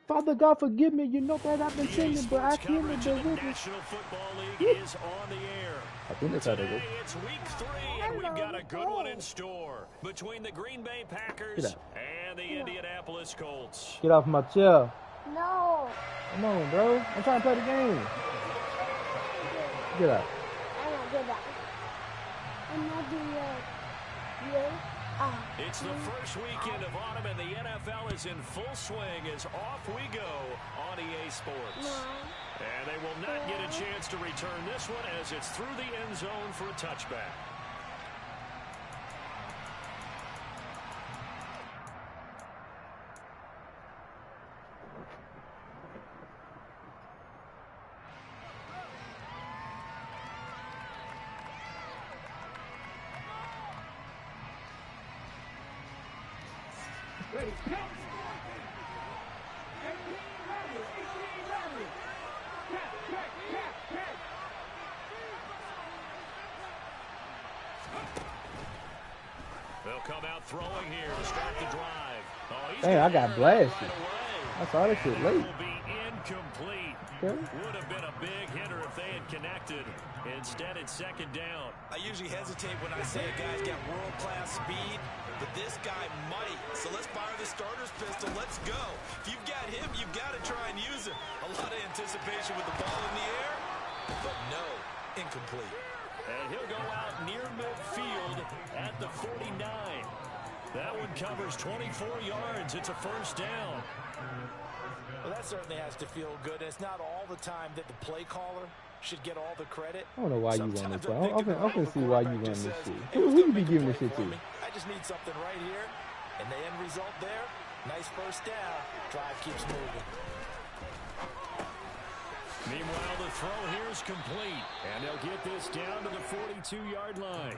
Father God, forgive me. You know that I've been EA sinning, but I Sports can't coverage bear of the witness. National Football League is on the air. I think that's how they go. Today, it's week 3, and we've got a good one in store between the Green Bay Get Packers out. and the Indianapolis Colts. Get off my chair. No. Come on, bro. I'm trying to play the game. Get out. I'm not good at it. I'm not doing it. It's the first weekend of autumn, and the NFL is in full swing as off we go on EA Sports. And they will not get a chance to return this one as it's through the end zone for a touchback. They'll come out throwing here to start the drive. Hey, I got blasted. I saw that shit late. Will be incomplete. Okay. Would have been a big hitter if they had connected. Instead, it's second down. I usually hesitate when I say a guy's got world-class speed, but this guy might. So let's fire the starter's pistol. Let's go. If you've got him, you've got to try and use him. A lot of anticipation with the ball in the air, but no, incomplete. And he'll go out near midfield at the 49. That one covers 24 yards. It's a first down. Well, that certainly has to feel good. It's not all the time that the play caller should get all the credit. I don't know why you run this shit. I'm gonna see why you run this shit. Hey, Who you be giving this shit to? I just need something right here. And the end result there, nice first down. Drive keeps moving. Meanwhile, the throw here is complete. And they'll get this down to the 42-yard line.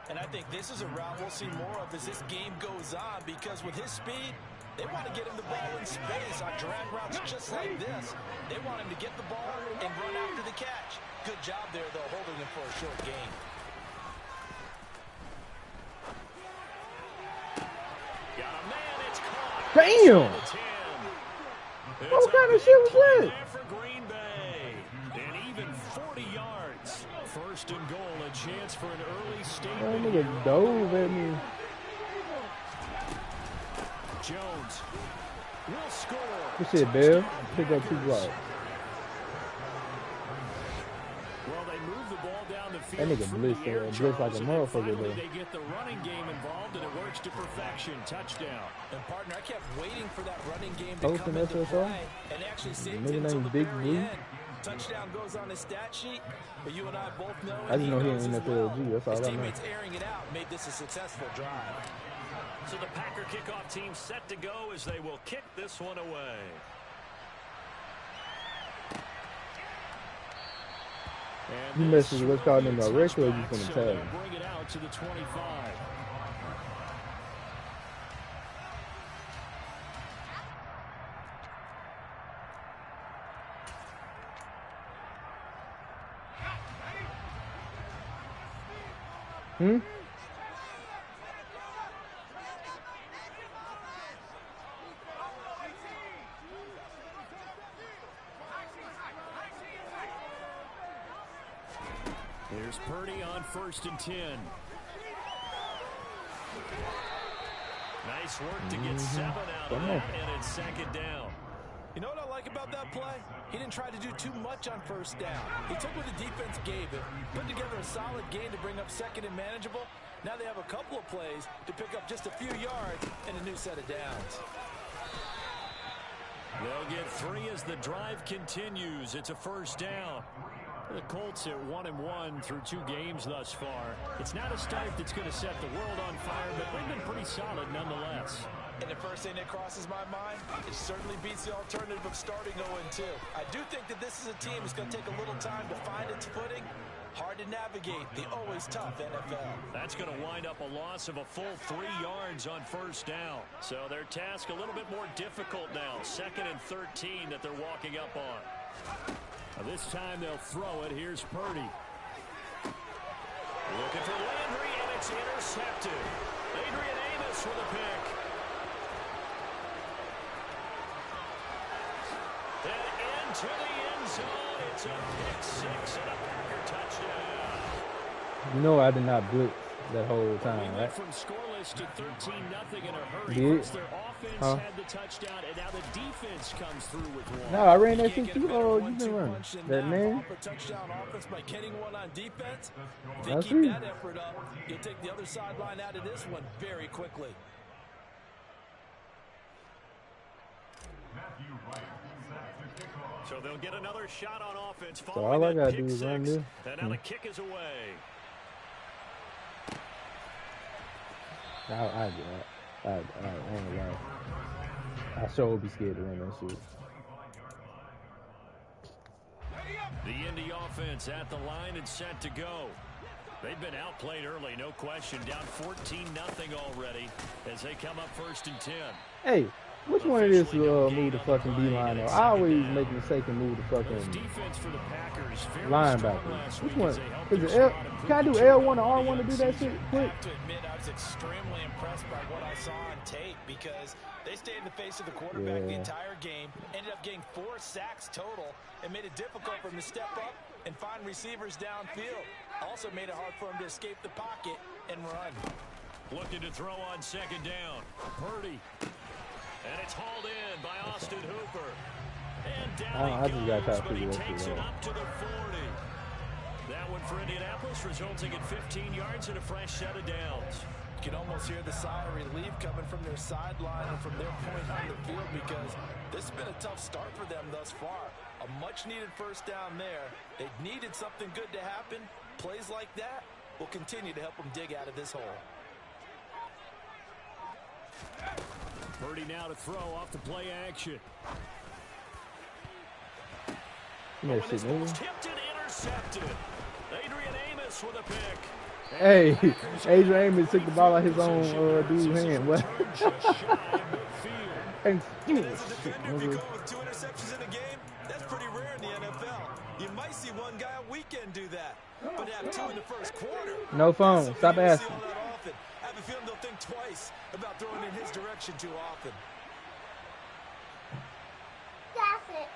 And I think this is a route we'll see more of as this game goes on, because with his speed, they want to get him the ball in space on drag routes just like this. They want him to get the ball and run after the catch. Good job there, though, holding him for a short gain. Got a man, it's caught. Damn! What kind of shit was that? For Green Bay. And even 40 yards. First and goal, a chance for an early That statement. nigga dove at me. Jones will score. Good shit, Bill. Pick up 2 blocks. Well, they move the ball down the That field. nigga blitzed like a motherfucker Finally, though. they get the running game involved, and it works to perfection. Touchdown. And partner, I kept waiting for that running game to Posting come into SSO? play and actually saved Nigga it until named the Big very Blue? end. Touchdown goes on his stat sheet, but you and I both know. I just know he knows ain't as NFL G, that's all His I know. teammates airing it out made this a successful drive. So the Packer kickoff team set to go as they will kick this one away. You messing with what's called in the record, or you touchback, finna so tell they'll him? bring it out to the 25. Hmm? Here's Purdy on 1st and 10. Nice work to get 7 out of that, and it's second down. You know what I like about that play? He didn't try to do too much on first down. He took what the defense gave him, put together a solid gain to bring up second and manageable. Now they have a couple of plays to pick up just a few yards and a new set of downs. They'll get 3 as the drive continues. It's a first down. The Colts at 1-1 through 2 games thus far. It's not a start that's going to set the world on fire, but they've been pretty solid nonetheless. And the first thing that crosses my mind, it certainly beats the alternative of starting 0-2. I do think that this is a team that's going to take a little time to find its footing. Hard to navigate the always tough NFL. That's going to wind up a loss of a full 3 yards on first down. So their task a little bit more difficult now. 2nd and 13 that they're walking up on. Now this time they'll throw it. Here's Purdy. Looking for Landry, and it's intercepted. Adrian Amos with a pick. to the end zone. It's a pick six and a Packer touchdown. You know I did not blitz that whole time, We right? went from scoreless to 13-0 in a hurry. Did? First their offense Huh? had the touchdown, and now the defense comes through with one. No, I ran that Can't shit get a too. better Oh, you one-two been running punch than that man. Off a touchdown offense by getting one on defense. If they That's keep it. that effort up, you'll take the other sideline out of this one very quickly. So they'll get another shot on offense. So all I following gotta that do pick is run six, this. and now the kick is away. I ain't gonna lie. I sure would be scared to run that shit. The Indy offense at the line and set to go. They've been outplayed early, no question. Down 14-0 already as they come up 1st and 10. Hey, which one of this move the fucking D-line though? I always make a mistake and move the fucking Defense for the Packers, very strong linebacker. last Which week one? as they helped Is their it squad L? improve Can I do the L1 or early R1 to do that season. shit I quick? have to admit, I was extremely impressed by what I saw on tape because they stayed in the face of the quarterback the Yeah. entire game, ended up getting 4 sacks total, and made it difficult for him to step up and find receivers downfield. Also made it hard for him to escape the pocket and run. Looking to throw on 2nd down. Purdy. And it's hauled in by Austin Hooper. And down I he just gotta try goes, to but he figure that takes shit it out. up to the 40. That one for Indianapolis, resulting in 15 yards and a fresh set of downs. You can almost hear the sigh of relief coming from their sideline and from their point on the field because this has been a tough start for them thus far. A much-needed 1st down there. They needed something good to happen. Plays like that will continue to help them dig out of this hole. Purdy now to throw off the play action. You know When this shit, ball's nigga. tipped and intercepted. Adrian Amos with a pick. Hey, Adrian Amos took the ball out his own dude's hand. What? Just shy of midfield. And And as a defender, if you go with 2 interceptions in a game, that's pretty rare in the NFL. You might see one guy a weekend do that, but have 2 in the 1st quarter. no phone. That's Stop something you don't see asking. all that often. I have a feeling they'll think twice about throwing in his direction too often. That's it.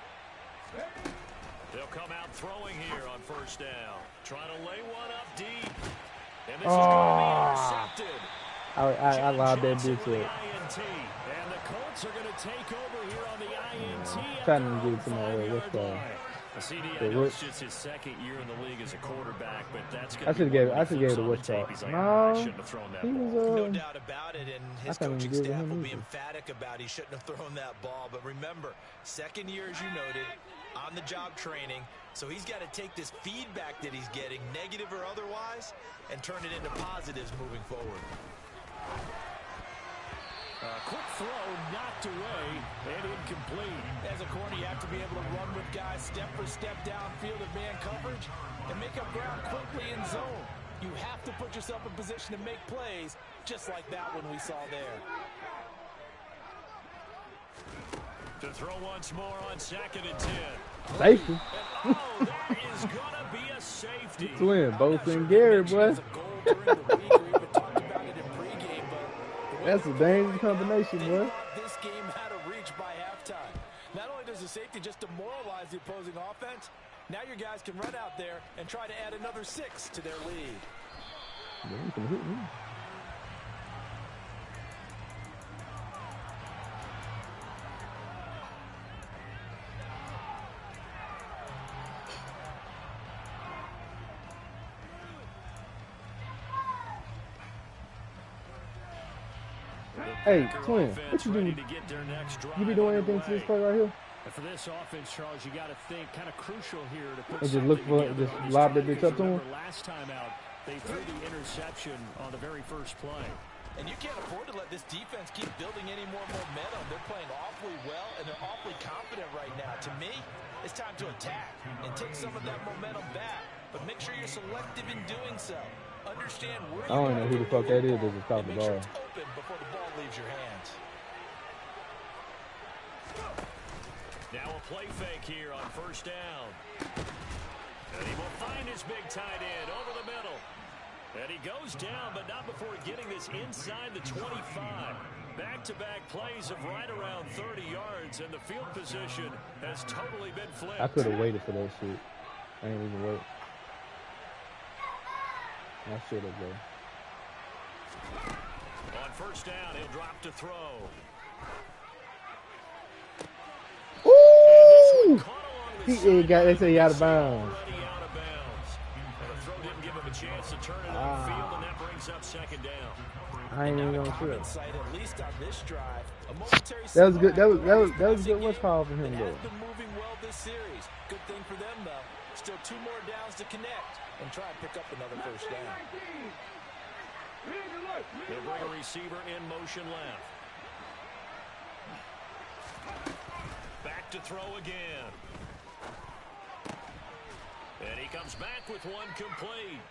They'll come out throwing here on 1st down. Trying to lay one up deep. And this is Oh. going to be intercepted. I lobbed that Johnson bitch with the up. INT. And the Colts are going to take over here on the INT. Trying to get some what's called. CD, The I know what? it's just his 2nd year in the league as a quarterback, but that's I going to should be have one gave. I when should he gave it a flips on what's the tape. called. He's like, No, I shouldn't have thrown that he ball. was No doubt about it, and his couldn't coaching give him staff will be either. emphatic about he shouldn't have thrown that ball. But remember, 2nd year, as you noted, on-the-job training, so he's got to take this feedback that he's getting, negative or otherwise, and turn it into positives moving forward. Quick throw knocked away and incomplete. As a corner, you have to be able to run with guys step for step downfield of man coverage and make up ground quickly in zone. You have to put yourself in position to make plays, just like that one we saw there. To throw once more on 2nd and 10. safety. And oh, that is going to be a safety. Twin, both and Gary, boy. That's a dangerous combination, boy. This game had a reach by halftime. Not only does the safety just demoralize the opposing offense, now your guys can run out there and try to add another 6 to their lead. Yeah, you can hit me. Hey, Twin, what you do? You be doing anything to this play right here? And for this offense, Charles, you got to think kind of crucial here to put And just look something for- together just on this lob that drive, bitch up to because him? remember last time out, they threw the interception on the very first play. And you can't afford to let this defense keep building any more momentum. They're playing awfully well, and they're awfully confident right now. To me, it's time to attack and take some of that momentum back. But make sure you're selective in doing so. Understand where I don't know who the fuck that is that just caught the make sure ball. it's open before the ball leaves your hands. Now a play fake here on 1st down. And he will find his big tight end over the middle. And he goes down, but not before getting this inside the 25. Back-to-back plays of right around 30 yards, and the field position has totally been flipped. I could have waited for that shit. I ain't even wait. I should have, though. On first down, he'll drop to throw. Ooh! They say he out of bounds. Out of bounds. And the throw didn't give him a chance to turn it upfield, and that brings up second down. I ain't even gonna trip. At least on this drive, a momentary That was good. That was good. What's called for him, though? Has been moving well this series. Good thing for them, though. Still 2 more downs to connect and try and pick up another first down. They'll bring a receiver in motion left. Back to throw again. And he comes back with one complete.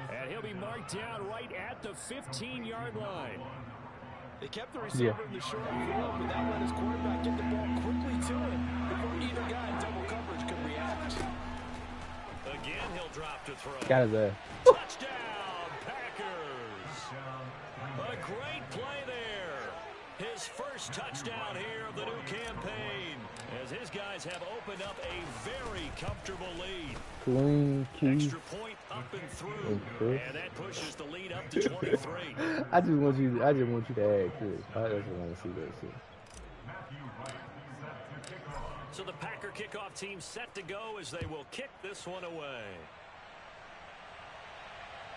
And he'll be marked down right at the 15-yard line. They kept the receiver in the short field, but that let his quarterback get the ball quickly to him before either guy in double coverage could react. Again, he'll drop to throw. Got his ass. Touchdown, Packers. A great play there. His first touchdown here of the new campaign, as his guys have opened up a very comfortable lead. Clean key. Extra point up and through, and that pushes the lead up to 23. I just want you to add Chris. I just want to see that shit. So the Packer kickoff team set to go as they will kick this one away.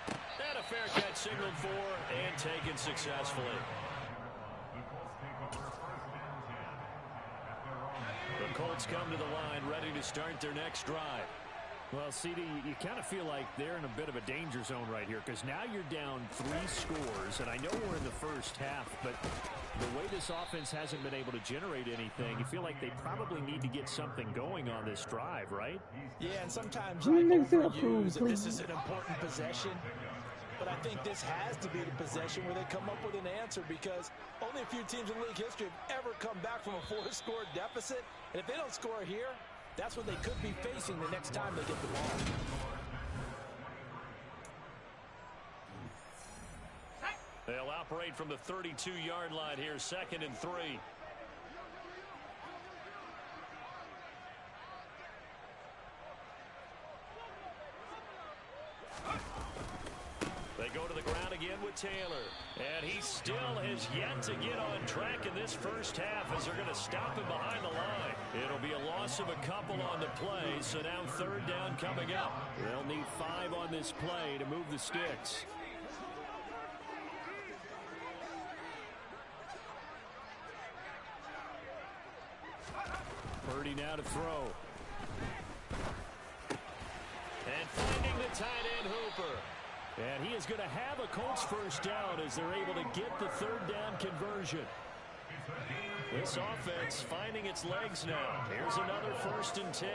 And a fair catch signaled for and taken successfully. The Colts come to the line ready to start their next drive. Well, CD, you kind of feel like they're in a bit of a danger zone right here because now you're down 3 scores, and I know we're in the first half, but the way this offense hasn't been able to generate anything, you feel like they probably need to get something going on this drive, right? Yeah, and sometimes I overuse that this is an important possession. But I think this has to be the possession where they come up with an answer, because only a few teams in league history have ever come back from a 4-score deficit. And if they don't score here, that's what they could be facing the next time they get the ball. They'll operate from the 32-yard line here, 2nd and 3. They go to the ground again with Taylor. And he still has yet to get on track in this first half as they're going to stop him behind the line. It'll be a loss of a couple on the play, so now 3rd down coming up. They'll need 5 on this play to move the sticks. Purdy now to throw. And finding the tight end Hooper. And he is going to have a Colts first down as they're able to get the 3rd down conversion. This offense finding its legs now. Here's another 1st and 10.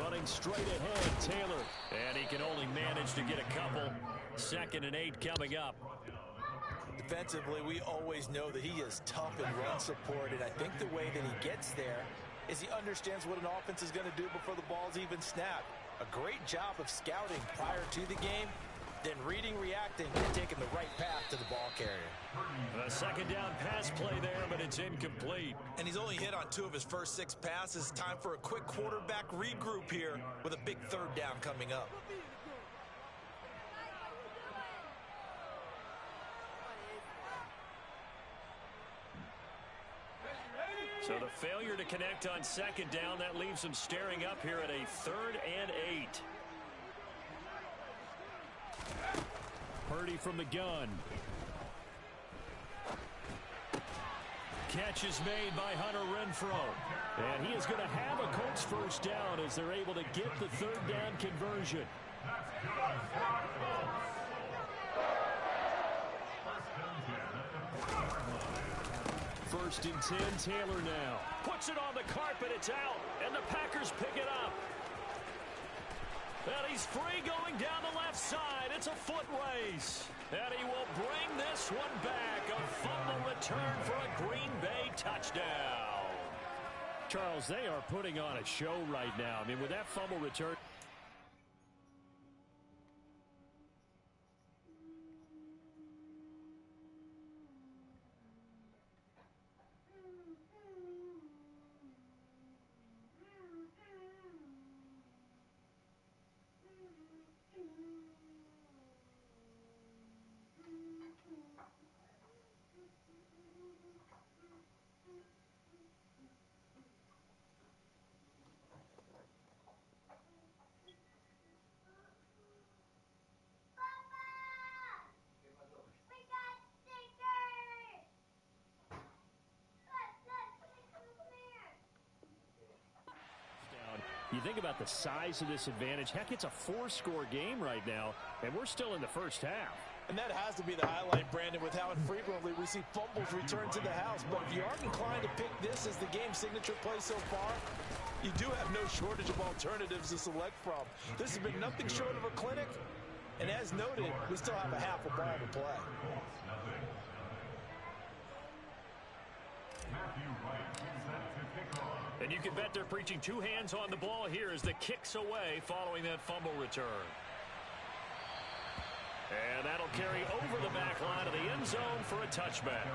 Running straight ahead, Taylor. And he can only manage to get a couple. 2nd and 8 coming up. Defensively, we always know that he is tough in run support, and I think the way that he gets there is he understands what an offense is going to do before the ball's even snapped. A great job of scouting prior to the game, then reading, reacting, and taking the right path to the ball carrier. A 2nd down pass play there, but it's incomplete. And he's only hit on 2 of his first 6 passes. Time for a quick quarterback regroup here with a big 3rd down coming up. So the failure to connect on 2nd down, that leaves them staring up here at a 3rd and 8. Purdy from the gun. Catch is made by Hunter Renfrow. And he is going to have a Colts first down as they're able to get the 3rd down conversion. 1st and 10, Taylor now. Puts it on the carpet, it's out, and the Packers pick it up. And he's free going down the left side. It's a foot race. And he will bring this one back. A fumble return for a Green Bay touchdown. Charles, they are putting on a show right now. I mean, with that fumble return. You think about the size of this advantage. Heck, it's a 4-score game right now, and we're still in the first half. And that has to be the highlight, Brandon, with how infrequently we see fumbles return to the house. But if you aren't inclined to pick this as the game's signature play so far, you do have no shortage of alternatives to select from. This has been nothing short of a clinic. And as noted, we still have a half a ball to play. And you can bet they're preaching 2 hands on the ball here as the kick's away following that fumble return. And that'll carry over the back line of the end zone for a touchback.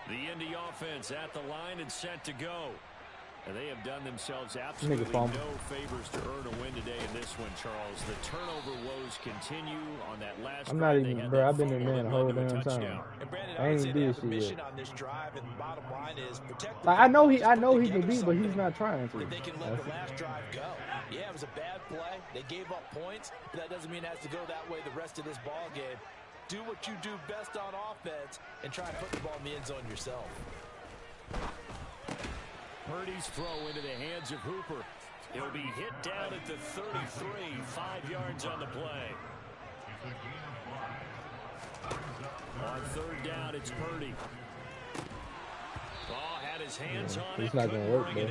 The Indy offense at the line and set to go. And they have done themselves absolutely no favors to earn a win today in this one, Charles. The turnover woes continue on that last I'm not even, bro. I've been in there the whole damn time. I ain't even did shit yet. On this drive, and the bottom line is protect like, I know he can beat, but he's not trying to. They can let the last drive go. Yeah, it was a bad play. They gave up points, but that doesn't mean it has to go that way the rest of this ball game. Do what you do best on offense and try and put the ball in the end zone yourself. Purdy's throw into the hands of Hooper. He'll be hit down at the 33, 5 yards on the play. On 3rd down, it's Purdy. Oh, had his hands on it. It's not going to work, bro.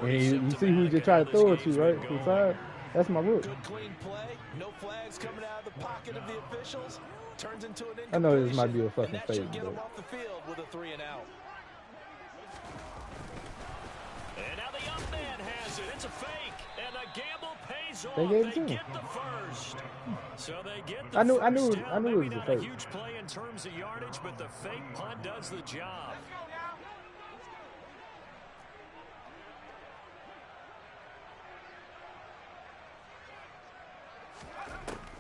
And you see who just tried to throw it to, right? To the side? That's my rook. Good clean play. No flags coming out of the pocket of the officials. Turns into an I know this might be a fucking and that fake, should get but him off the field with a 3 and out. And now the up man has it. It's a fake. And the gamble pays off. They gave it to him. Get the first. So they get the I knew first it down. was Maybe a not fake. a huge play in terms of yardage, but the fake punt does the job.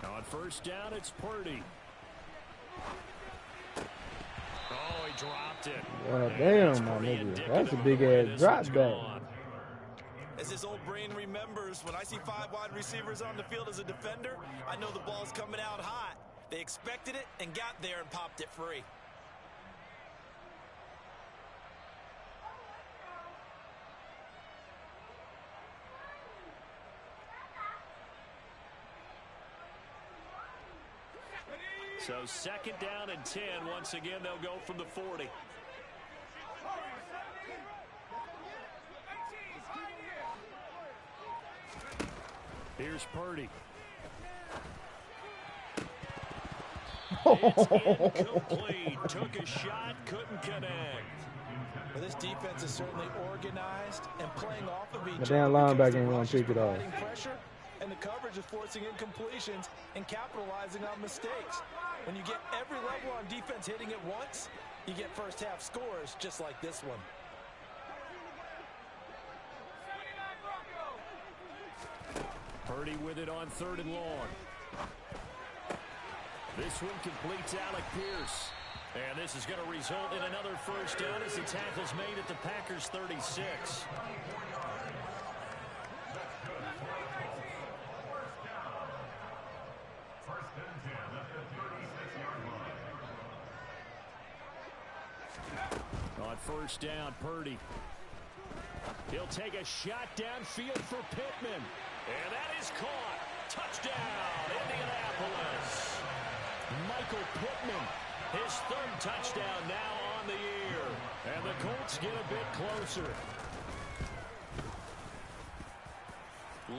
On 1st down, it's Purdy. Oh, he dropped it. well, damn, my nigga. That's a big ass drop back. As his old brain remembers, when I see 5 wide receivers on the field as a defender, I know the ball's coming out hot. They expected it and got there and popped it free. So 2nd down and 10. Once again, they'll go from the 40. Here's Purdy. It's incomplete. Took a shot, couldn't connect. Well, this defense is certainly organized and playing off of each The damn other. linebacker ain't want to pick it off. Pressure, and the coverage is forcing incompletions and capitalizing on mistakes. When you get every level on defense hitting it once, you get first half scores just like this one. Purdy with it on 3rd and long. This one completes Alec Pierce. And this is going to result in another first down as the tackle's made at the Packers' 36. On 1st down, Purdy. He'll take a shot downfield for Pittman. And that is caught. Touchdown, Indianapolis. Michael Pittman, his 3rd touchdown now on the year. And the Colts get a bit closer.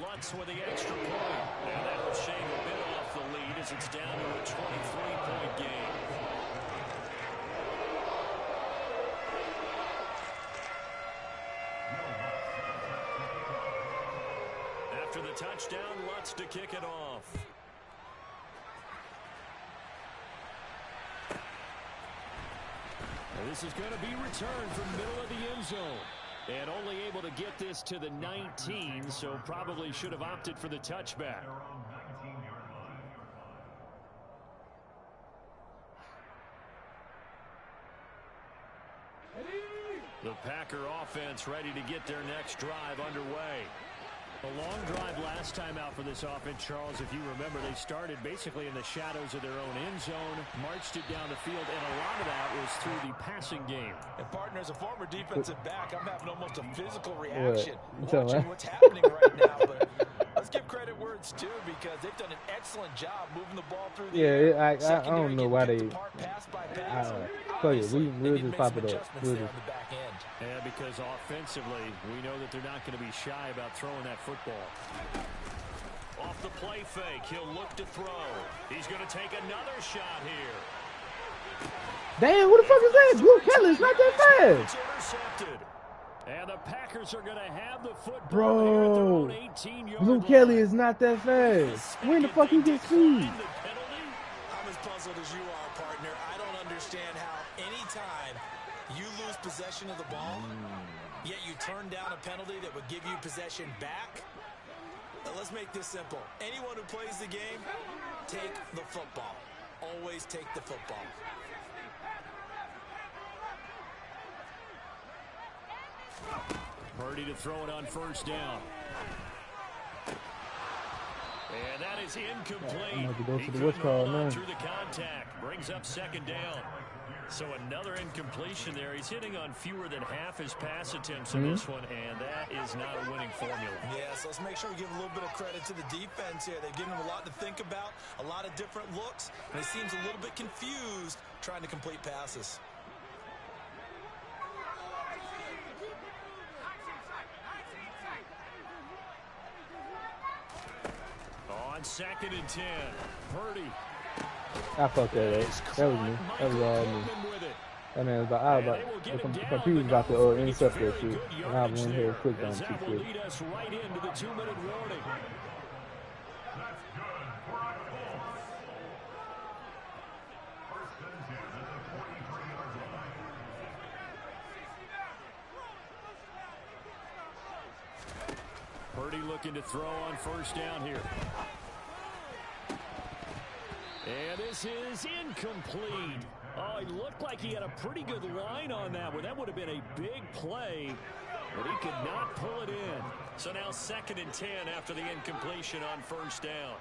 Lutz with the extra point. And that will shave a bit off the lead as it's down to a 23-point game. After the touchdown, Lutz to kick it off. And this is going to be returned from middle of the end zone. And only able to get this to the 19, so probably should have opted for the touchback. The Packer offense ready to get their next drive underway. A long drive last time out for this offense, Charles. If you remember, they started basically in the shadows of their own end zone, marched it down the field, and a lot of that was through the passing game. And partner, as a former defensive back, I'm having almost a physical reaction What? watching what's happening right now. But let's give credit where it's due because they've done an excellent job moving the ball through the air. I don't know why they. Fuck it, we'll just pop it up. We'll just. Yeah, because offensively, we know that they're not going to be shy about throwing that football. Off the play fake, he'll look to throw. He's going to take another shot here. Damn, what the fuck is that? Luke Kelly's not that fast. Intercepted. And the Packers are going to have the football Bro, here at their own 18-yard Luke line. Kelly is not that fast. When the fuck he get speed? I'm as puzzled as you are, partner. I don't understand how anytime you lose possession of the ball, yet you turn down a penalty that would give you possession back. Let's make this simple. Anyone who plays the game, take the football. Always take the football. Purdy to throw it on first down. And that is incomplete. I'm going to go He to the what's couldn't hold called on now. through the contact. Brings up second down. So another incompletion there. He's hitting on fewer than half his pass attempts in this one, and that is not a winning formula. Yeah, so let's make sure we give a little bit of credit to the defense here. They've given him a lot to think about, a lot of different looks, and he seems a little bit confused trying to complete passes. On 2nd and 10. Purdy. I fucked that up. That was me. That was all me. And then if I was about to intercept that shit, and I went here quick on too That will quick. lead us right into the 2-minute warning. Purdy looking to throw on first down here. And this is incomplete. Oh, he looked like he had a pretty good line on that one. That would have been a big play, but he could not pull it in. So now 2nd and 10 after the incompletion on first down.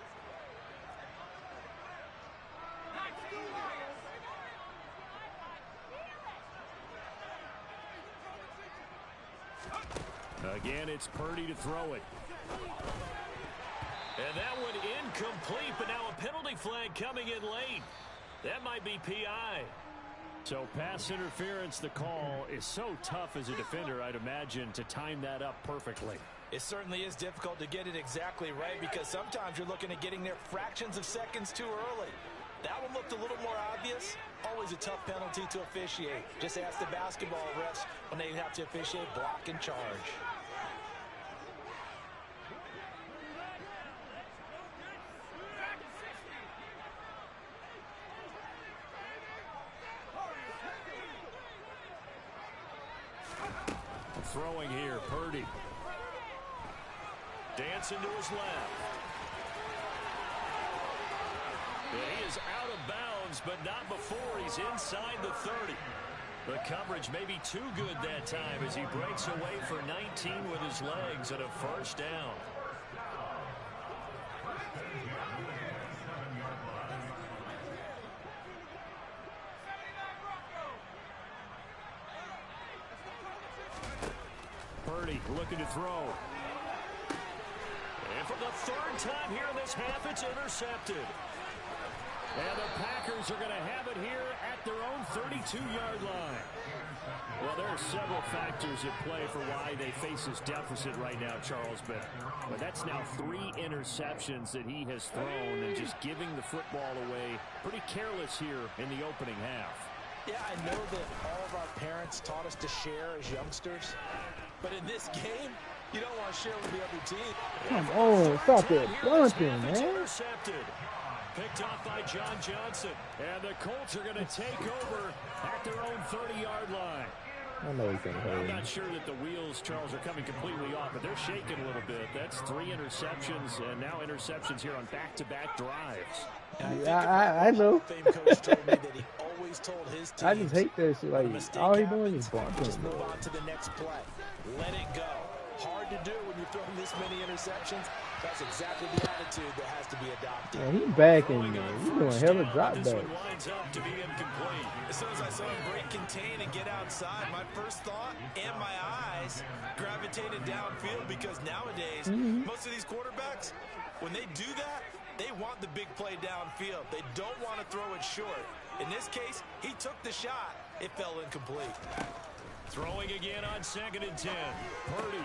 Again, it's Purdy to throw it. And that one incomplete, but now a penalty flag coming in late. That might be PI. So pass interference, the call is so tough as a defender, I'd imagine, to time that up perfectly. It certainly is difficult to get it exactly right because sometimes you're looking at getting there fractions of seconds too early. That one looked a little more obvious. Always a tough penalty to officiate. Just ask the basketball refs when they have to officiate block and charge. Throwing here, Purdy. Dancing to his left. And he is out of bounds, but not before he's inside the 30. The coverage may be too good that time as he breaks away for 19 with his legs at a first down. Purdy looking to throw. And for the 3rd time here in this half, it's intercepted. And the Packers are going to have it here at their own 32-yard line. Well, there are several factors at play for why they face this deficit right now, Charles, but that's now 3 interceptions that he has thrown and just giving the football away pretty careless here in the opening half. Yeah, I know that all of our parents taught us to share as youngsters, but in this game, you don't want to share with the other team. Come on, stop that bunting, It's man. intercepted. Picked off by John Johnson. And the Colts are going to take over at their own 30-yard line. I know he's gonna hurt I'm him. not sure that the wheels, Charles, are coming completely off, but they're shaking a little bit. That's 3 interceptions, and now interceptions here on back-to-back drives. I know. Fame coach told me that he always told his team. I just hate that shit. Like, all he doing is bunting. Just move on to the next play. Let it go. Hard hard to do when you're throwing this many interceptions. That's exactly the attitude that has to be adopted. Man, he's backing, man. He's doing hella drop back. As soon as I saw him break contain and get outside, my first thought and my eyes gravitated downfield because nowadays, most of these quarterbacks, when they do that, they want the big play downfield. They don't want to throw it short. In this case, he took the shot. It fell incomplete. Throwing again on 2nd and 10. Purdy.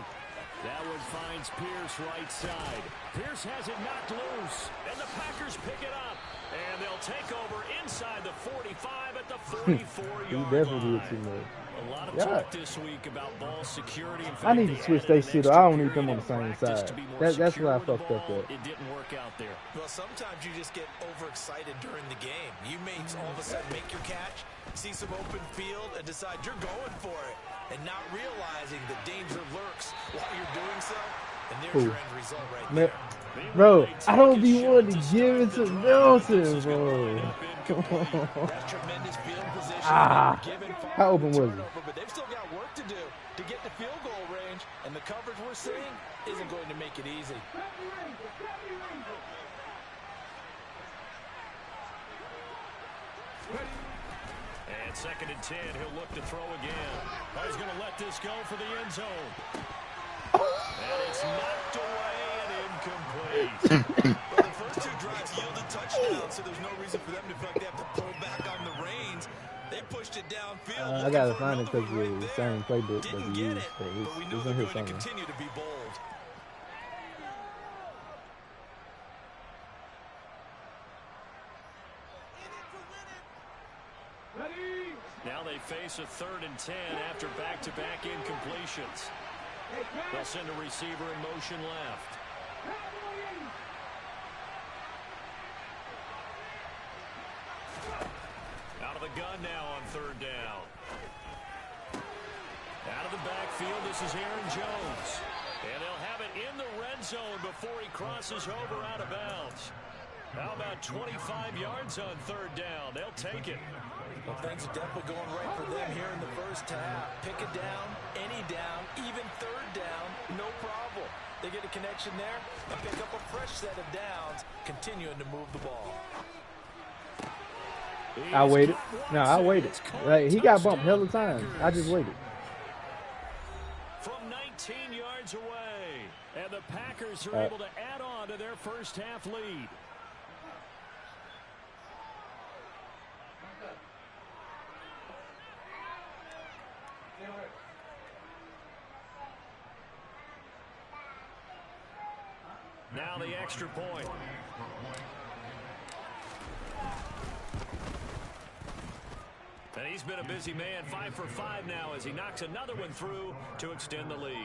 That one finds Pierce right side. Pierce has it knocked loose, and the Packers pick it up. And they'll take over inside the 45 at the 44-yard line. A lot of talk this week about ball security. I need to switch their shit. I don't need them on the same side. That's why I fucked up at. It didn't work out there. Well, sometimes you just get overexcited during the game. You may all of a sudden make your catch, see some open field, and decide you're going for it, and not realizing the danger lurks while you're doing so. And there's your end result right there. Bro, I don't be wanting to give it to Nelson, bro. That's tremendous field position. How open was it? But they've still got work to do to get to field goal range, and the coverage we're seeing isn't going to make it easy. And 2nd and 10, he'll look to throw again. Oh, he's going to let this go for the end zone. And it's knocked away and incomplete. Well, the first two drives yielded touchdowns, so there's no reason for them to feel like they have to pull back on the reins. They pushed it downfield. I gotta find it because it's the same playbook that we use. But we know they're going to continue to be bold. Now they face a 3rd and 10 after back-to-back incompletions. They'll send a receiver in motion left. Out of the gun now on 3rd down. Out of the backfield, this is Aaron Jones. And they'll have it in the red zone before he crosses over out of bounds. How about 25 yards on 3rd down? They'll take it. Well, things are definitely going right for them here in the first half. Pick it down, any down, even 3rd down, no problem. They get a connection there and pick up a fresh set of downs, continuing to move the ball. I waited. No, I waited. Like, he got bumped hella times. I just waited. From 19 yards away, and the Packers are able to add on to their first half lead. Now the extra point. And he's been a busy man, 5 for 5 now as he knocks another one through to extend the lead.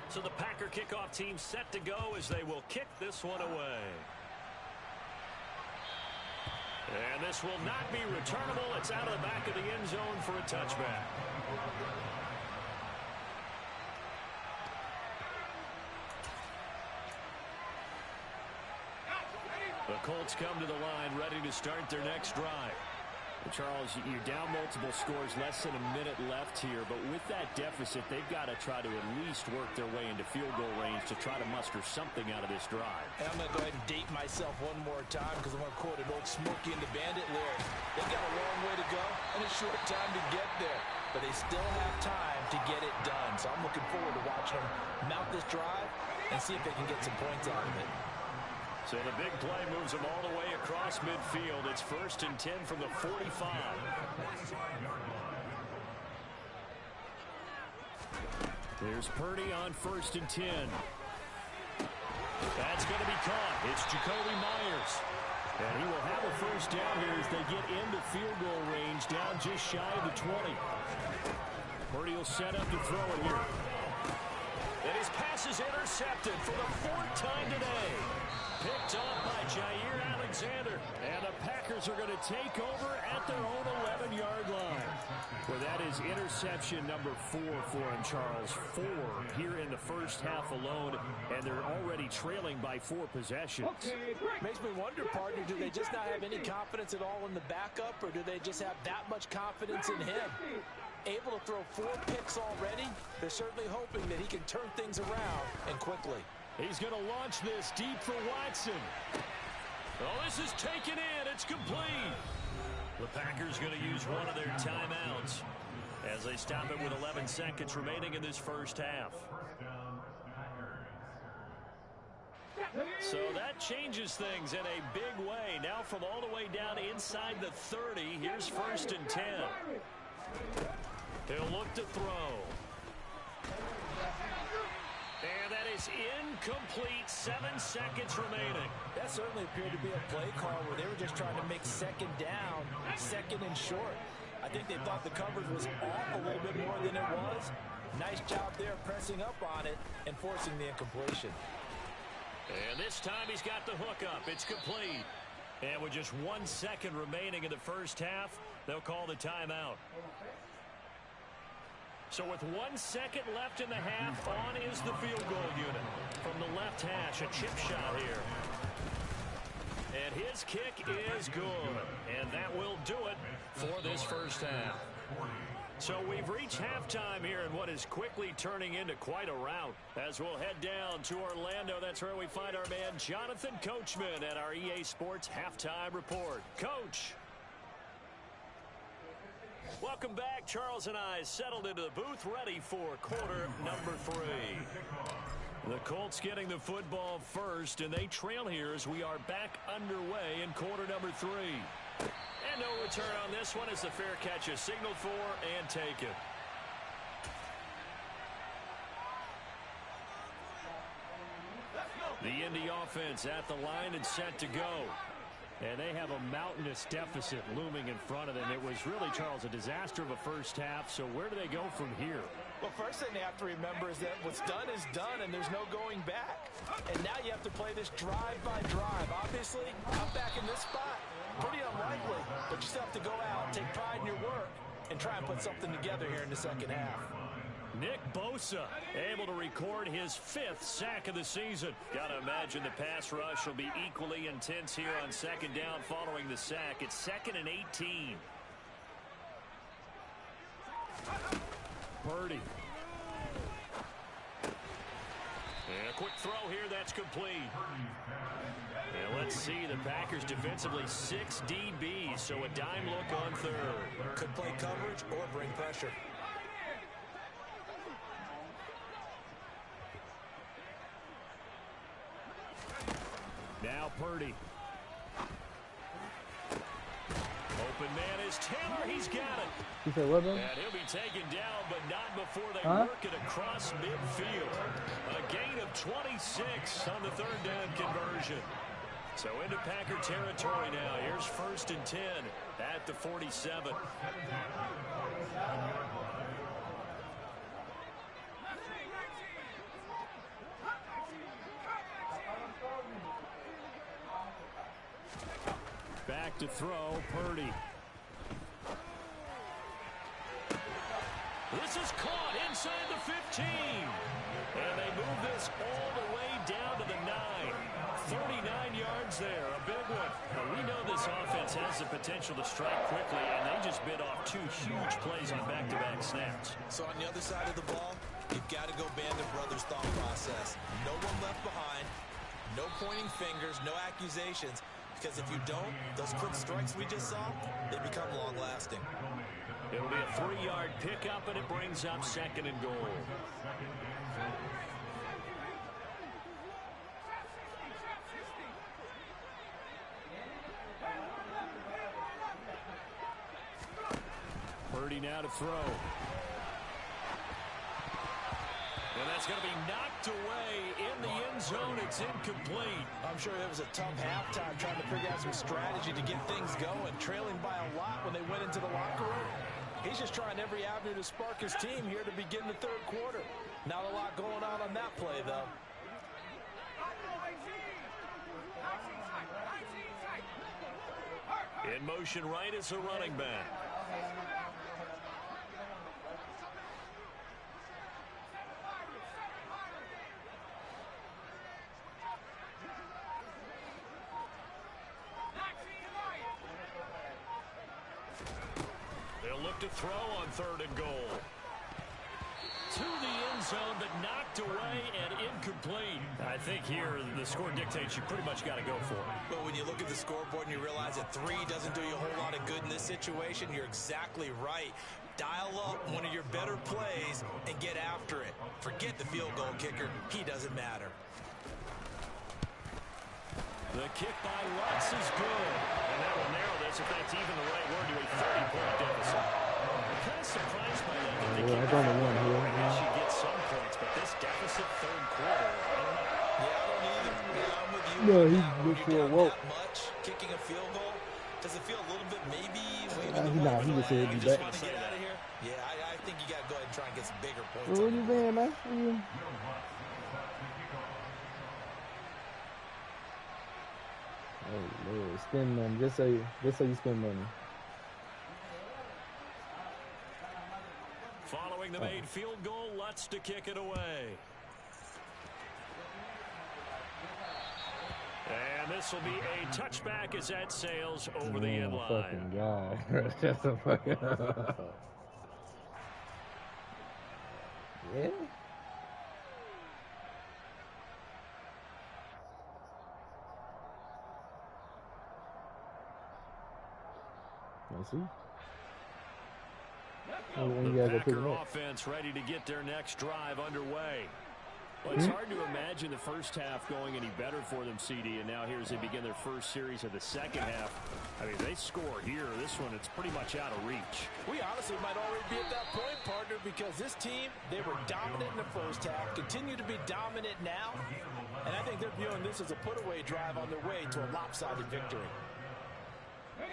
So the Packer kickoff team set to go as they will kick this one away. And this will not be returnable. It's out of the back of the end zone for a touchback. The Colts come to the line ready to start their next drive. Charles, you're down multiple scores, less than a minute left here, but with that deficit, they've got to try to at least work their way into field goal range to try to muster something out of this drive. And I'm going to go ahead and date myself one more time because I'm going to quote an old Smokey and the Bandit lyric. They've got a long way to go and a short time to get there, but they still have time to get it done. So I'm looking forward to watching them mount this drive and see if they can get some points out of it. So the big play moves them all the way across midfield. It's 1st and 10 from the 45. There's Purdy on 1st and 10. That's going to be caught. It's Jacoby Myers. And he will have a first down here as they get into field goal range, down just shy of the 20. Purdy will set up to throw it here. And his pass is intercepted for the 4th time today. Picked up by Jair Alexander. And the Packers Packers are going to take over at their own 11-yard line. Well, that is interception number 4 for him, Charles. 4 here in the first half alone, and they're already trailing by 4 possessions. Makes me wonder, partner, do they just not have any confidence at all in the backup, or do they just have that much confidence in him? Able to throw 4 picks already, they're certainly hoping that he can turn things around and quickly. He's going to launch this deep for Watson. Oh, this is taken in. It's complete. The Packers going to use one of their timeouts as they stop it with 11 seconds remaining in this first half. So that changes things in a big way. Now from all the way down inside the 30, here's 1st and 10. He'll look to throw. And that is incomplete. 7 seconds remaining. That certainly appeared to be a play call where they were just trying to make 2nd down, 2nd and short. I think they thought the coverage was off a little bit more than it was. Nice job there pressing up on it and forcing the incompletion. And this time he's got the hook up. It's complete. And with just 1 second remaining in the first half, they'll call the timeout. So with 1 second left in the half, on is the field goal unit. From the left hash, a chip shot here. And his kick is good. And that will do it for this first half. So we've reached halftime here in what is quickly turning into quite a rout. As we'll head down to Orlando, that's where we find our man Jonathan Coachman at our EA Sports Halftime Report. Coach. Welcome back. Charles and I settled into the booth ready for quarter number 3. The Colts getting the football first, and they trail here as we are back underway in quarter number 3. And no return on this one as the fair catch is signaled for and taken. The Indy offense at the line and set to go. And they have a mountainous deficit looming in front of them. It was really, Charles, a disaster of a first half. So where do they go from here? Well, first thing they have to remember is that what's done is done, and there's no going back. And now you have to play this drive by drive. Obviously, I'm back in this spot. Pretty unlikely, but you still have to go out, take pride in your work, and try and put something together here in the second half. Nick Bosa able to record his 5th sack of the season. Got to imagine the pass rush will be equally intense here on 2nd down following the sack. It's 2nd and 18. Purdy. And a quick throw here, that's complete. And let's see, the Packers defensively 6 DBs, so a dime look on 3rd. Could play coverage or bring pressure. Now Purdy. Open man is Taylor. He's got it. You said what, man? And he'll be taken down, but not before they work it across midfield. A gain of 26 on the 3rd down conversion. So into Packer territory now. Here's 1st and 10 at the 47. Back to throw, Purdy. This is caught inside the 15. And they move this all the way down to the 9. 39 yards there, a big one. Now, we know this offense has the potential to strike quickly, and they just bit off 2 huge plays on back-to-back snaps. So on the other side of the ball, you've got to go Band of Brothers thought process. No one left behind, no pointing fingers, no accusations. Because if you don't, those quick strikes we just saw, they become long-lasting. It'll be a 3-yard pickup, and it brings up 2nd and goal. Purdy now to throw. And that's going to be knocked away in the end zone. It's incomplete. I'm sure it was a tough halftime trying to figure out some strategy to get things going, trailing by a lot when they went into the locker room. He's just trying every avenue to spark his team here to begin the 3rd quarter. Not a lot going on that play, though. In motion right is the running back. They'll look to throw on 3rd and goal. To the end zone, but knocked away and incomplete. I think here the score dictates you pretty much got to go for it. But when you look at the scoreboard and you realize that 3 doesn't do you a whole lot of good in this situation, you're exactly right. Dial up one of your better plays and get after it. Forget the field goal kicker. He doesn't matter. The kick by Lutz is good. And that will narrow this, if that's even the right word, to a 30-point deficit. I'm kind of surprised by that. I guess you get some points, but this deficit 3rd quarter, I don't know. Yeah, I don't either. I'm with you. No, he when looked you're for a down walk. that much, kicking a field goal, does it feel a little bit maybe He just said you be just back. want to get out of here? Yeah, I think you got to go ahead and try and get some bigger points. What you saying, man? Oh Lord, spend money. Just so you spend money. Following the made field goal, Lutz to kick it away. And this will be a touchback as that sails over the end line. Fucking guy. Shut the fuck up. Yeah. Let's see. The Packer offense ready to get their next drive underway. Well, it's hard to imagine the first half going any better for them, CD, and now here as they begin their first series of the second half. I mean, they score here. This one, it's pretty much out of reach. We honestly might already be at that point, partner, because this team, they were dominant in the first half, continue to be dominant now, and I think they're viewing this as a put-away drive on their way to a lopsided victory.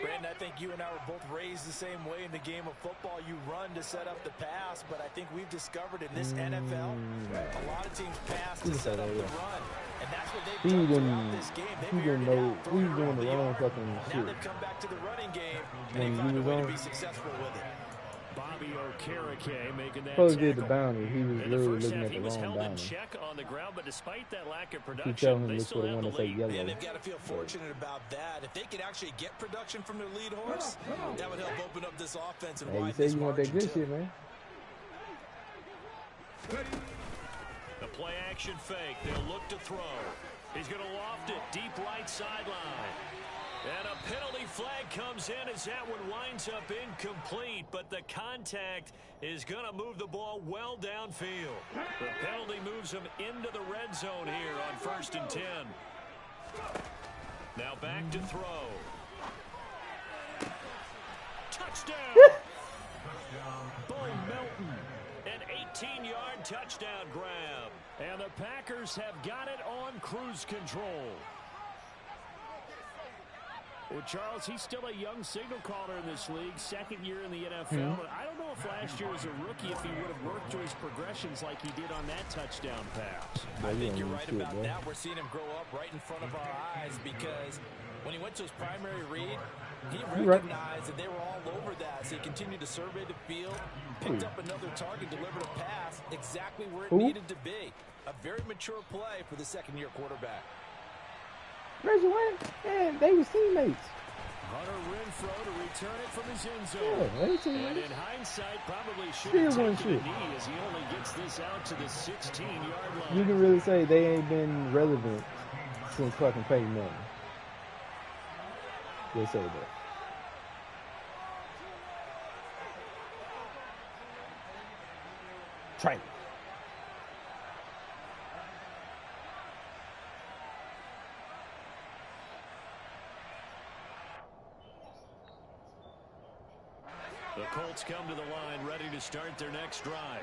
Brandon, I think you and I were both raised the same way in the game of football. You run to set up the pass, but I think we've discovered in this NFL, a lot of teams pass to set up the run. And that's what they've done throughout this game. They've figured it out, he was doing the wrong fucking shit. Now they've come back to the running game, and they found a way to be successful with it. Bobby Okereke making that Supposed to tackle. get the boundary. He was In the literally first looking half, at he the was wrong held in boundary. check on the ground, but despite that lack of Keep telling production, him they look for still the have one the that say lead. yellow. And they've got to feel fortunate about that. If they could actually get production from their lead horse, that would help open up this offense and Hey, you widen say this you want that margin good too. shit, man. The play action fake. They'll look to throw. He's going to loft it deep right sideline. And a penalty flag comes in as that one winds up incomplete, but the contact is going to move the ball well downfield. The penalty moves him into the red zone here on 1st and 10. Now back to throw. Touchdown! Bo Melton. An 18-yard touchdown grab. And the Packers have got it on cruise control. Well, Charles, he's still a young signal caller in this league, 2nd year in the NFL. I don't know if last year as a rookie, if he would have worked through his progressions like he did on that touchdown pass. I think you're right about that. We're seeing him grow up right in front of our eyes because when he went to his primary read, he recognized that they were all over that. So he continued to survey the field, picked up another target, delivered a pass exactly where it needed to be. A very mature play for the 2nd-year quarterback. Reggie Wayne, man, they was teammates. Hunter Renfrow to return it from his end zone. Yeah, they teammates. And in hindsight, probably should have Still taken a knee as he only gets this out to the 16-yard line. You can really say they ain't been relevant since fucking Peyton Manning. We'll say that. Try it. The Colts come to the line ready to start their next drive.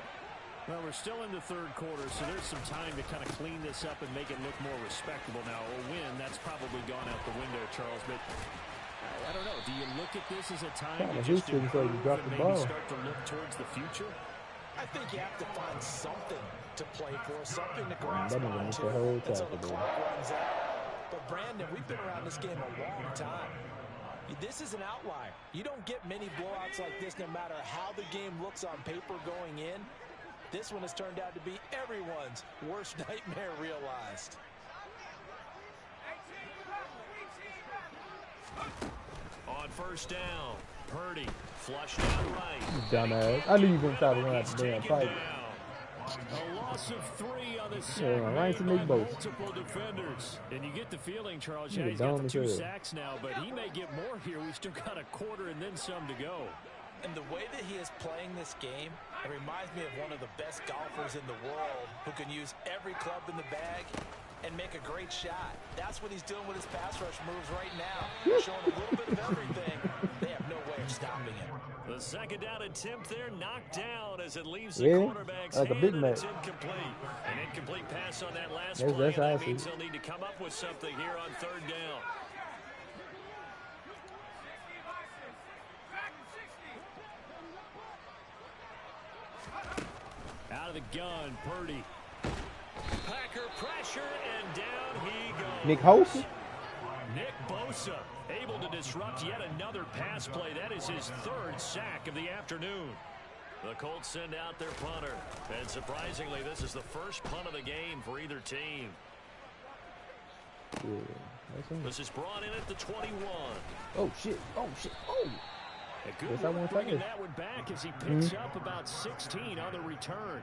Well, we're still in the 3rd quarter, so there's some time to kind of clean this up and make it look more respectable. Now, a win, that's probably gone out the window, Charles, but I don't know. Do you look at this as a time to just improve and maybe start to look towards the future? I think you have to find something to play for, something to grasp onto until the clock runs out. But, Brandon, we've been around this game a long time. This is an outlier. You don't get many blowouts like this no matter how the game looks on paper going in. This one has turned out to be everyone's worst nightmare realized. On first down, Purdy flushed out right. Dumbass. I knew you were going to try to run out the damn pipe. A loss of 3 on the sack. Right to Nick Bosa. Multiple defenders. And you get the feeling, Charles, Yeah, he's got the 2 dumb. sacks now, but he may get more here. We've still got a quarter and then some to go. And the way that he is playing this game, it reminds me of one of the best golfers in the world who can use every club in the bag and make a great shot. That's what he's doing with his pass rush moves right now. He's showing a little bit of everything. They have no way of stopping him. The second down attempt there knocked down as it leaves the Yeah, quarterback's like a hand, Big and Mac. it's incomplete. An incomplete pass on that last That's play, how I and that see means it. they'll need to come up with something here on third down. Out of the gun, Purdy. Packer pressure, and down he goes. Nick Bosa? Nick Bosa able to disrupt yet another pass play. That is his 3rd sack of the afternoon. The Colts send out their punter. And surprisingly, this is the first punt of the game for either team. Yeah, that's him. This is brought in at the 21. Oh, shit. Oh, shit. Oh. A good Guess I work won't bringing take it. that one back as he picks up about 16 on the return.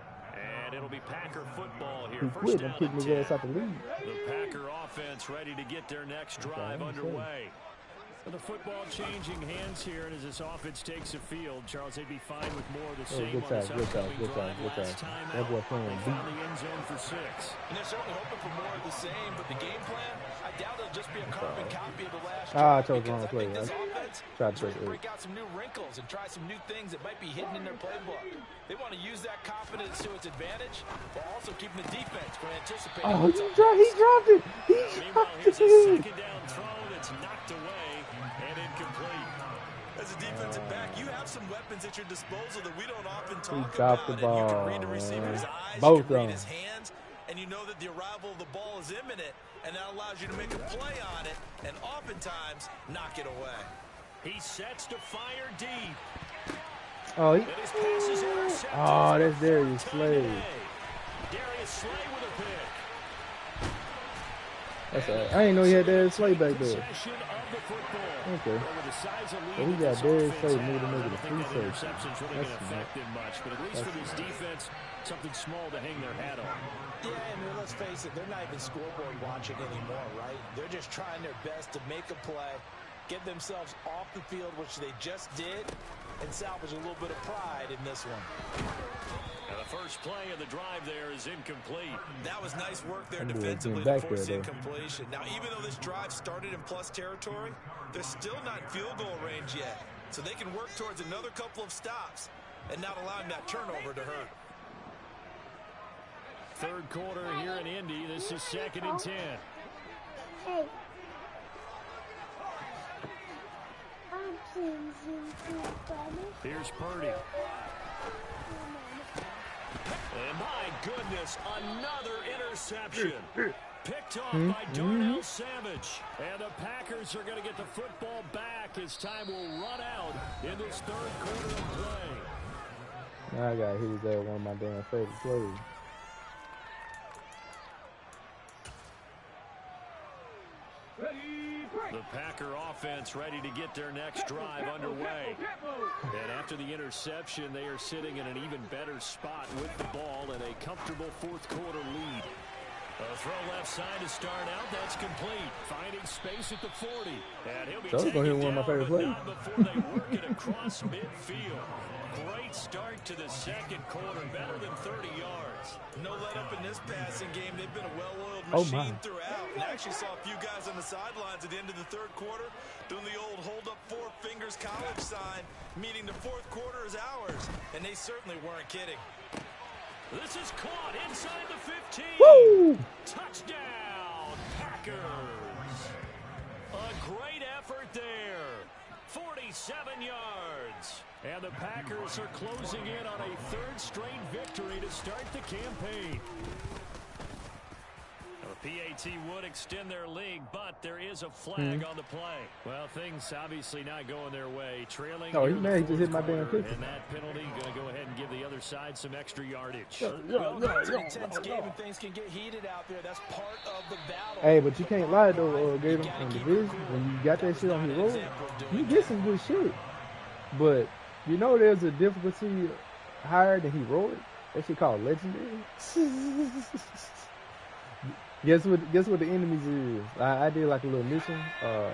And it'll be Packer football here. He First quit. down I'm kicking and his 10. ass out the league. The Packer offense ready to get their next drive underway. The football changing hands here, and as this offense takes the field, Charles, they'd be fine with more of the Oh, same good on time, this good time, upcoming good time, drive. good Last time. time That out, boy playing they deep. found the end zone for 6. And they're certainly hoping for more of the same, but the game plan, I doubt it'll just be a carbon copy of the last I drive, chose the because wrong I play. think this I offense tried is to ready to play break out some new wrinkles and try some new things that might be hidden in their playbook. They want to use that confidence to its advantage, while also keeping the defense from anticipating Oh, what's he up dropped it. He Meanwhile, dropped here's a it. second down throw that's knocked away and incomplete. As a defensive back, you have some weapons at your disposal that we don't often talk dropped about. the And you can ball, read the receiver's man. eyes, Both you can read of his them. hands, and you know that the arrival of the ball is imminent, and that allows you to make a play on it, and oftentimes knock it away. He sets to fire deep. Oh, he, And his pass is intercepted. oh, that's Darius Time Slay. today. Darius Slay with a pick. That's a, I didn't know he had Darius Slay back there. Possession of the football. Okay. Well, with the size of lead So he that got this Darius offense Slay has, moved to I make it don't a think free that safety. interception's really That's going to affect them much, but at least That's for this defense, something small to hang their hat on. Yeah, and let's face it, they're not even scoreboard watching anymore, right? They're just trying their best to make a play, get themselves off the field, which they just did, and salvage a little bit of pride in this one. And the first play of the drive there is incomplete. That was nice work there That boy defensively getting to back force there, though. incompletion. Now, even though this drive started in plus territory, they're still not in field goal range yet. So they can work towards another couple of stops and not allowing that turnover to hurt. Third quarter here in Indy. This is 2nd and 10. Hey. I'm pleasing to Bunny. Here's Purdy. And my goodness, another interception. Picked off by Darnell Savage. And the Packers are going to get the football back as time will run out in this third quarter of play. Now I got hit his ass one of my damn favorite plays. The Packer offense ready to get their next drive underway. And after the interception, they are sitting in an even better spot with the ball and a comfortable fourth quarter lead. A throw left side to start out. That's complete. Finding space at the 40. And he'll be So I was gonna hit taken one of my down, favorite but plays. not before they work it across midfield. Great start to the second quarter. Better than 30 yards. No let up in this passing game. They've been a well-oiled Oh, machine my. throughout. And I actually saw a few guys on the sidelines at the end of the third quarter doing the old hold up 4 fingers college sign, meaning the fourth quarter is ours. And they certainly weren't kidding. This is caught inside the 15. Woo! Touchdown, Packers. A great effort there. 47 yards. And the Packers are closing in on a third straight victory to start the campaign. The PAT would extend their lead, but there is a flag on the play. Well, things obviously not going their way. Trailing. Oh, he may just hit my damn kicker. And that penalty going to go ahead and give the other side some extra yardage. It's an intense game and things can get heated out there. That's part of the battle. Hey, but you can't lie though, Gator. On the division, when you got that shit on the road, you get some good shit. But you know, there's a difficulty higher than heroic. That shit called legendary. Guess what the enemies is? I did like a little mission. So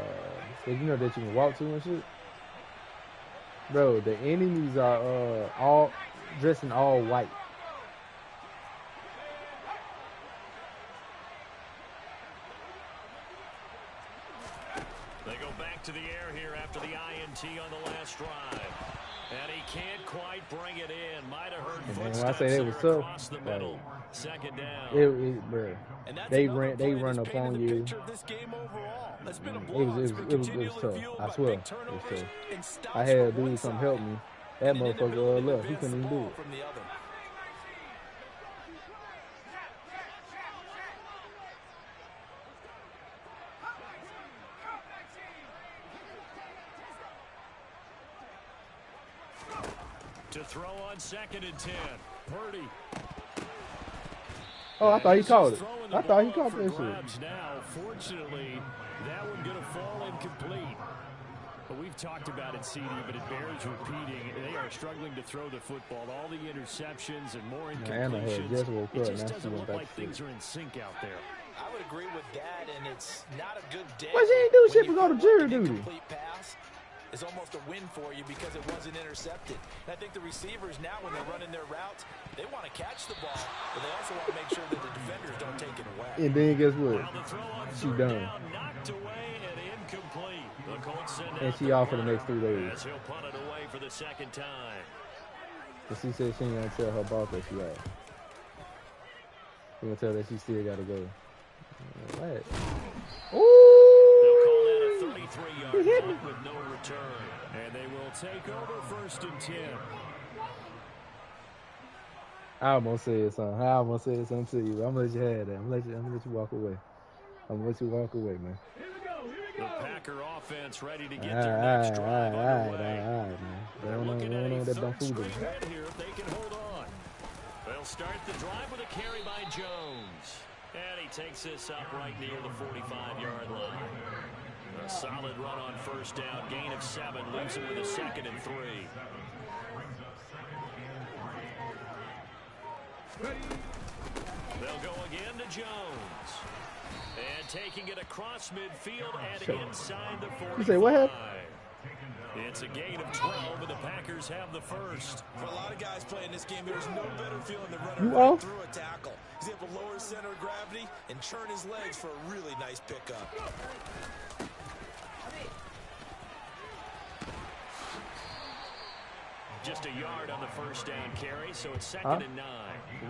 you know that you can walk to and shit. Bro, the enemies are all dressed in all white. They go back to the air here after the INT on the last drive. And he can't quite bring it in. Might have heard footsteps when I say they was tough, across the middle. Second down. Bro, they run up on you. It was tough. I swear, it was tough. I had a dude come help me. That motherfucker left. He couldn't even do it. To throw on 2nd and 10. Purdy. Oh, I thought he caught it. I thought he caught that shit. Now, fortunately, that one going to fall incomplete. But we've talked about it, CD, but it bears repeating. They are struggling to throw the football. All the interceptions and more incompletions. It just doesn't look like things are in sync out there. I would agree with that, and it's not a good day. Why she ain't do shit but go to jury duty? Is almost a win for you because it wasn't intercepted. And I think the receivers now, when they're running their routes, they want to catch the ball, but they also want to make sure that the defenders don't take it away. And then guess what? She done. Knocked away and incomplete. The Colts send and she off for the next 3 days. As he'll punt it away for the second time. But she said she ain't gonna tell her boss that she out. She gonna tell her that she still gotta go. What? Ooh! 33-yard punt with no return. And they will take over 1st and 10. I almost said something to you. I'm gonna let you have that. I'm gonna let you walk away. I'm gonna let you walk away, man. The Packer offense ready to get their next drive underway. All right, man. They don't know that dumb food. Here if they can hold on. They'll start the drive with a carry by Jones. And he takes this up right near the 45-yard line. A solid run on 1st down. Gain of 7. Leaves him with a 2nd and 3. They'll go again to Jones. And taking it across midfield and inside the 45. You say what happened? It's a gain of 12, and the Packers have the first. For a lot of guys playing this game, there's no better feeling than running right through a tackle. He's able to lower his center of gravity and churn his legs for a really nice pickup. Just a yard on the 1st down carry, so it's 2nd and 9.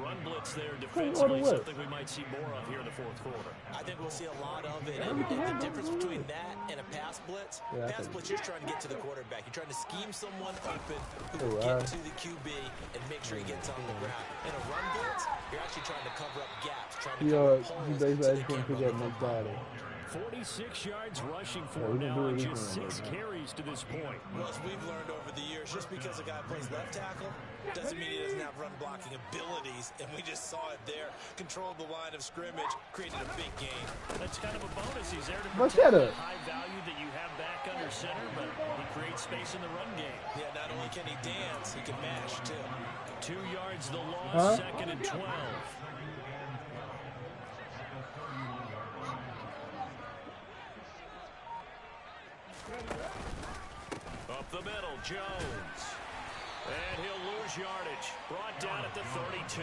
Run blitz there defensively, something we might see more of here in the 4th quarter. I think we'll see a lot of it. And the difference between that and a pass blitz, pass blitz, you're trying to get to the quarterback. You're trying to scheme someone open who will get to the QB and make sure he gets on the ground. In a run blitz, you're actually trying to cover up gaps, trying to cover holes into the camera. 46 yards rushing for now and just 6 carries to this point. Well, as we've learned over the years, just because a guy plays left tackle doesn't mean he doesn't have run blocking abilities, and we just saw it there. Controlled the line of scrimmage, created a big game. That's kind of a bonus. He's there to protect the high value that you have back under center, but he creates space in the run game. Yeah, not only can he dance, he can mash, too. 2 yards the loss, 2nd and 12. Up the middle, Jones. And he'll lose yardage. Brought down at the 32.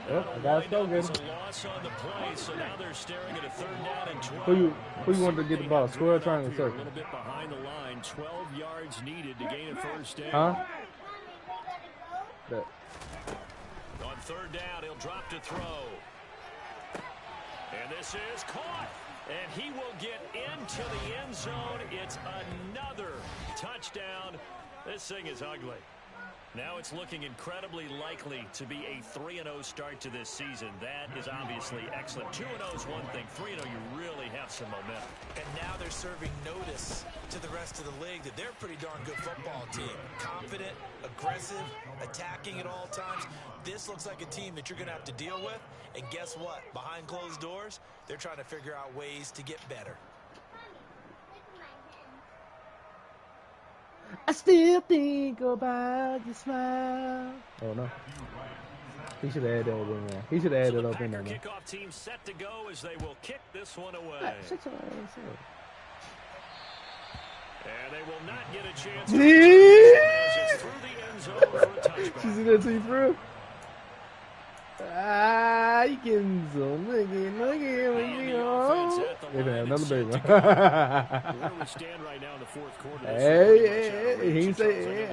Yep, I got it so good. A loss on the play, so now they're staring at a 3rd down and 12. Who you want to get the ball? Square or triangle circle? A little bit behind the line. 12 yards needed to gain a 1st down. Huh? On 3rd down, he'll drop to throw. And this is caught. And he will get into the end zone. It's another touchdown. This thing is ugly. Now it's looking incredibly likely to be a 3-0 start to this season. That is obviously excellent. 2-0 is one thing. 3-0, you really have some momentum. And now they're serving notice to the rest of the league that they're a pretty darn good football team. Confident, aggressive, attacking at all times. This looks like a team that you're going to have to deal with. And guess what? Behind closed doors, they're trying to figure out ways to get better. I still think about your smile. Oh, no. He should have added that in there. He should have added it up in there. Kickoff team set to go as they will kick this one away. Shut your ass up. And they will not get a chance to as it's through the end zone for a touchback. You see that to you through? Ah, you getting some. Look at another big one. Where we stand right now in the fourth quarter. Hey, he say,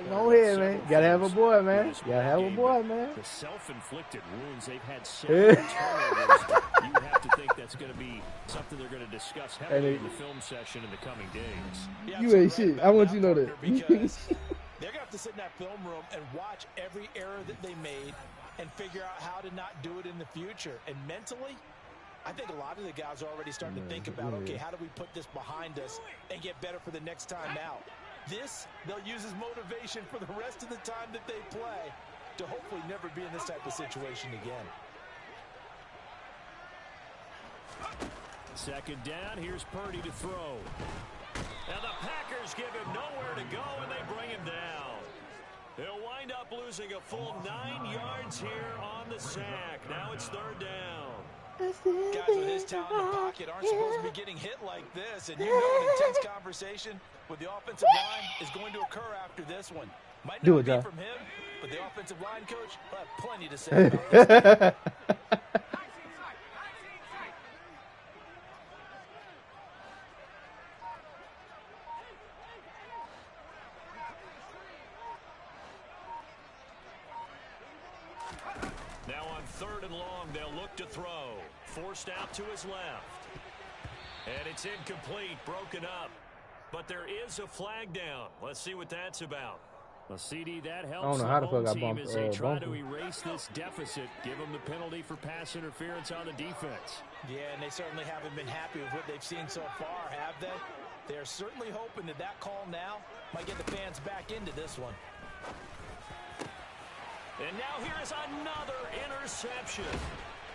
go ahead, man. Gotta have a boy, man. Gotta have a boy, man. The self-inflicted wounds, they've had several turnovers. You have to think that's going to be something they're going to discuss heavily in the film session in the coming days. You ain't shit. I want you to know that. Because they're going to have to sit in that film room and watch every error that they made and figure out how to not do it in the future. And mentally, I think a lot of the guys are already starting to think about, okay, how do we put this behind us and get better for the next time out? This, they'll use as motivation for the rest of the time that they play to hopefully never be in this type of situation again. Second down, here's Purdy to throw. And the Packers give him nowhere to go, and they bring him down. He'll wind up losing a full 9 yards here on the sack. Now it's third down. Guys with his talent in the pocket aren't supposed to be getting hit like this. And you know an intense conversation with the offensive line is going to occur after this one. Might not be from him, but the offensive line coach will have plenty to say about this game. Now on third and long, they'll look to throw. Forced out to his left. And it's incomplete, broken up. But there is a flag down. Let's see what that's about. Well, CD, that helps. I don't know how the fuck I team bumped as they try to Bunker. erase this deficit, give them the penalty for pass interference on the defense. Yeah, and they certainly haven't been happy with what they've seen so far, have they? They're certainly hoping that that call now might get the fans back into this one. And now here is another interception.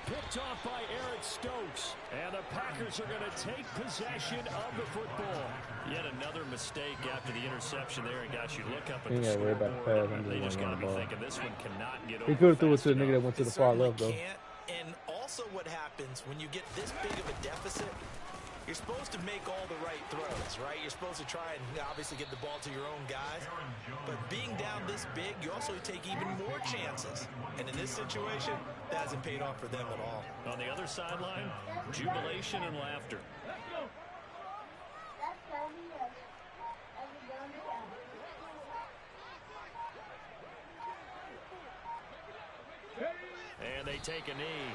Picked off by Eric Stokes. And the Packers are going to take possession of the football. Yet another mistake after the interception there. And guys, you look up at He the ain't worried about the pass. scoreboard. I'm They just just got to be running the ball. thinking this one cannot get over. He could have threw it fast to the nigga that enough. went to the It far certainly left, though. can't. And also what happens when you get this big of a deficit, you're supposed to make all the right throws, right? You're supposed to try and obviously get the ball to your own guys. But being down this big, you also take even more chances. And in this situation, that hasn't paid off for them at all. On the other sideline, jubilation and laughter. And they take a knee.